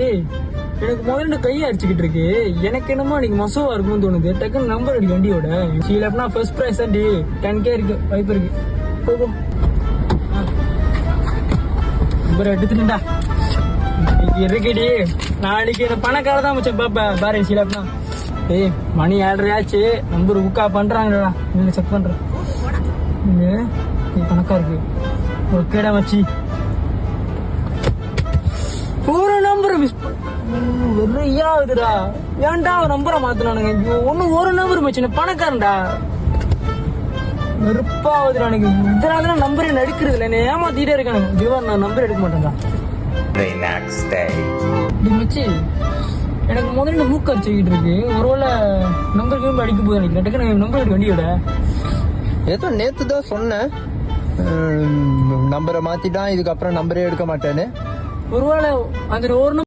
ஏய் எனக்கு முதல்ல கையை அடிச்சுக்கிட்டு இருக்கு. எனக்கு என்னமோ அன்னைக்கு மசோவா இருக்கும்னு தோணுது. டக்குன்னு நம்பர் அடிக்க வண்டியோட சீலப்னா ஃபர்ஸ்ட் ப்ரைஸ் தான். 10K இருக்கு, வாய்ப்பு இருக்கு. போ நம்பர் எடுத்துட்டா இருக்குடி. நாளைக்கு என்ன பணக்கார தான் வச்சேன் பாப்பா பாரு சீலப்னா. ஏய் மணி 7:30 ஆச்சு. நம்பர் புக்கா பண்றாங்கடா. நீங்க செக் பண்றேன். பணக்கா இருக்கு. ஓகேடா மச்சி. ஒரு நம்பர் மிஸ் வெறியாகுதுடா. ஏன்டா நம்பரை மாத்தினானுங்க? ஒன்னும் ஒரு நம்பர் மச்சி பணக்காரன்டா. வெறுப்பாகுதுடா எனக்கு. இதனால நம்பரே நடிக்கிறது இல்லை. என்ன ஏமாத்திட்டே இருக்கானுங்க. இதுவா நான் நம்பர் எடுக்க மாட்டேன்டா. மச்சி எனக்கு முதல்ல மூக்கு அடிச்சுக்கிட்டு இருக்கு. ஒருவேளை நம்பர் கேம் அடிக்க போது நினைக்கிறேன். டக்குனு நம்பர் எடுக்க வண்டியோட ஏதோ நேத்து தான் சொன்னேன் நம்பரை மாத்திட்டான், இதுக்கப்புறம் நம்பரே எடுக்க மாட்டேன்னு. ஒருவேளை அந்த ஒரு